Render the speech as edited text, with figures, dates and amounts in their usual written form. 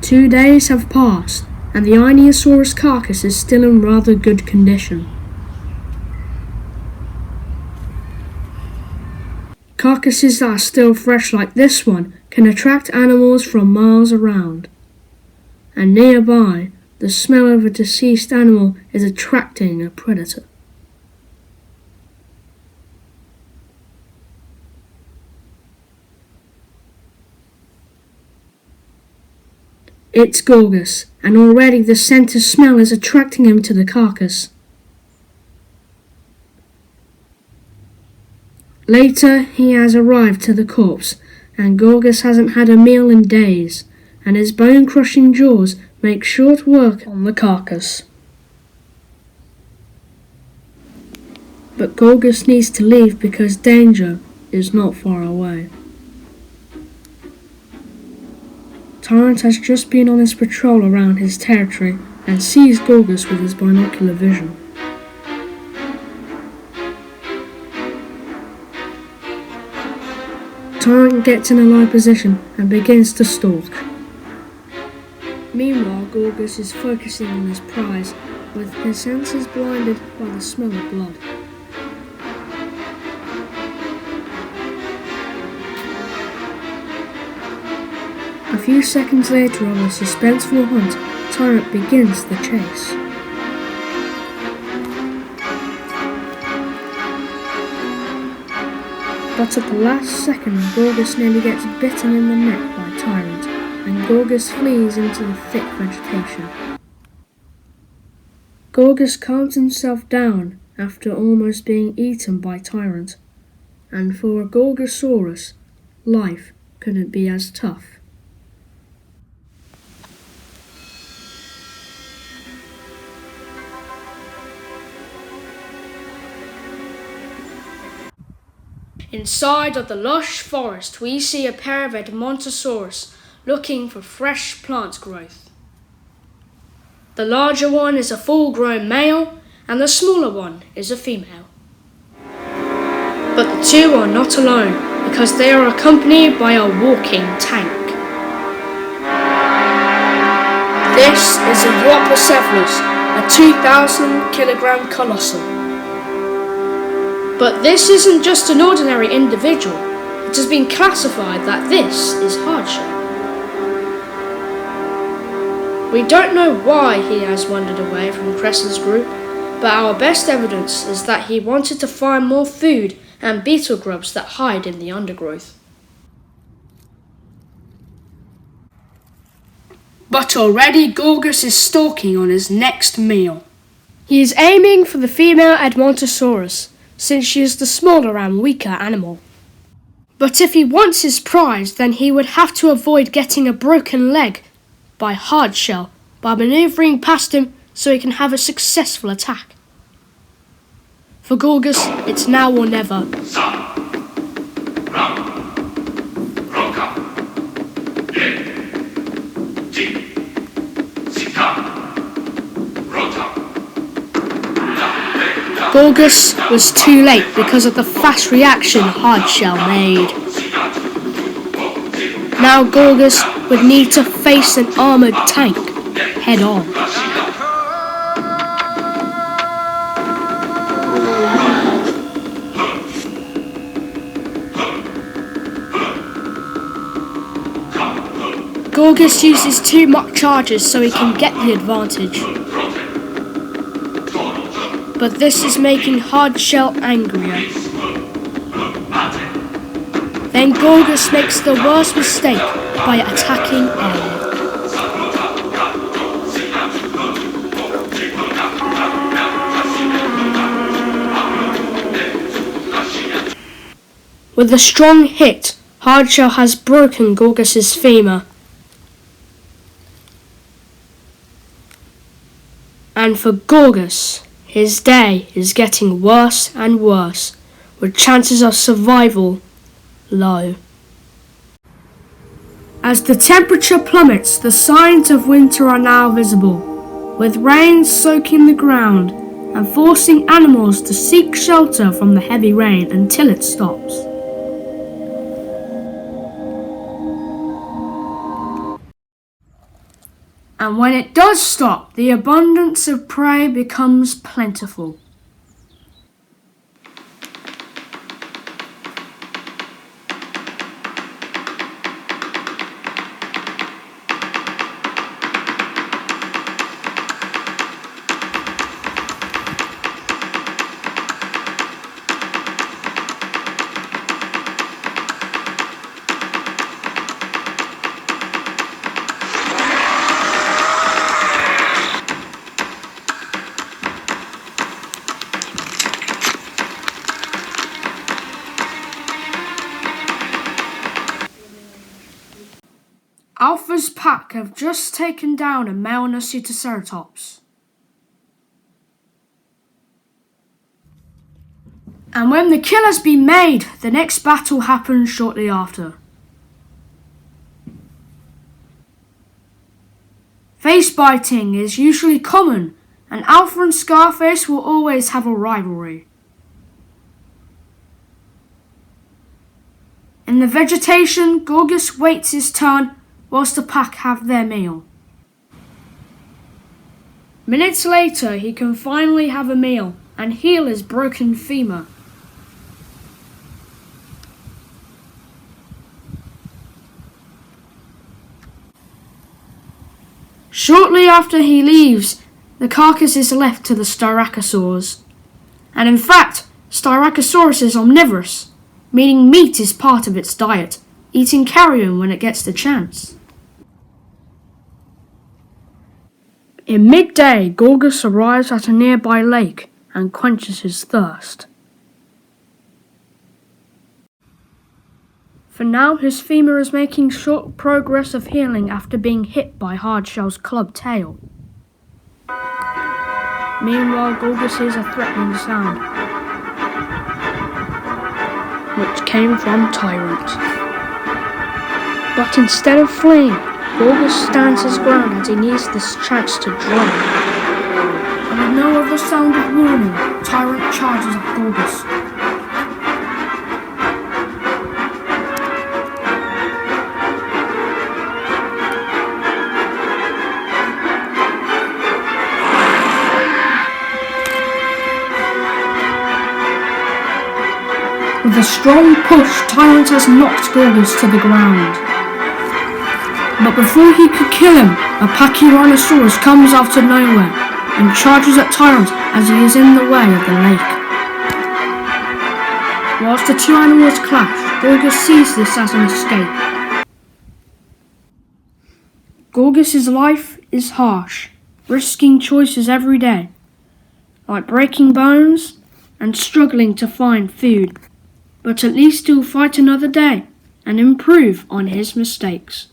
2 days have passed, and the Ionosaurus carcass is still in rather good condition. Carcasses that are still fresh like this one can attract animals from miles around. And nearby, the smell of a deceased animal is attracting a predator. It's Gorgus, and already the scent of smell is attracting him to the carcass. Later, he has arrived to the corpse, and Gorgus hasn't had a meal in days, and his bone-crushing jaws make short work on the carcass. But Gorgus needs to leave because danger is not far away. Tyrant has just been on his patrol around his territory and sees Gorgus with his binocular vision. Tyrant gets in a low position and begins to stalk. Meanwhile, Gorgus is focusing on his prize, with his senses blinded by the smell of blood. A few seconds later on a suspenseful hunt, Tyrant begins the chase. But at the last second, Gorgus nearly gets bitten in the neck by Tyrant, and Gorgus flees into the thick vegetation. Gorgus calms himself down after almost being eaten by Tyrant, and for a Gorgosaurus, life couldn't be as tough. Inside of the lush forest, we see a pair of Edmontosaurus looking for fresh plant growth. The larger one is a full-grown male, and the smaller one is a female. But the two are not alone, because they are accompanied by a walking tank. This is a Euoplocephalus, a 2,000-kilogram colossal. But this isn't just an ordinary individual. It has been classified that this is hardshell. We don't know why he has wandered away from Cress's group, but our best evidence is that he wanted to find more food and beetle grubs that hide in the undergrowth. But already Gorgus is stalking on his next meal. He is aiming for the female Edmontosaurus, since she is the smaller and weaker animal. But if he wants his prize, then he would have to avoid getting a broken leg by Hardshell by manoeuvring past him so he can have a successful attack. For Gorgus, it's now or never. Gorgus was too late because of the fast reaction Hardshell made. Now Gorgus would need to face an armoured tank head on. Gorgus uses 2 mock charges so he can get the advantage. But this is making Hardshell angrier. Then Gorgus makes the worst mistake by attacking Arya. With a strong hit, Hardshell has broken Gorgus's femur. And for Gorgus, his day is getting worse and worse, with chances of survival low. As the temperature plummets, the signs of winter are now visible, with rain soaking the ground and forcing animals to seek shelter from the heavy rain until it stops. And when it does stop, the abundance of prey becomes plentiful. Alpha's pack have just taken down a male Nocitriceratops. And when the kill has been made, the next battle happens shortly after. Face biting is usually common, and Alpha and Scarface will always have a rivalry. In the vegetation, Gorgas waits his turn whilst the pack have their meal. Minutes later, he can finally have a meal and heal his broken femur. Shortly after he leaves, the carcass is left to the Styracosaurs. And in fact, Styracosaurus is omnivorous, meaning meat is part of its diet, eating carrion when it gets the chance. In midday, Gorgas arrives at a nearby lake and quenches his thirst. For now, his femur is making short progress of healing after being hit by Hardshell's club tail. Meanwhile, Gorgas hears a threatening sound, which came from Tyrant. But instead of fleeing, Gorgas stands his ground as he needs this chance to draw. And with no other sound of warning, Tyrant charges at Gorgas. With a strong push, Tyrant has knocked Gorgas to the ground. But before he could kill him, a Pachyrhinosaurus comes out of nowhere and charges at Tyrant as he is in the way of the lake. Whilst the two animals clash, Gorgas sees this as an escape. Gorgas' life is harsh, risking choices every day, like breaking bones and struggling to find food. But at least he'll fight another day and improve on his mistakes.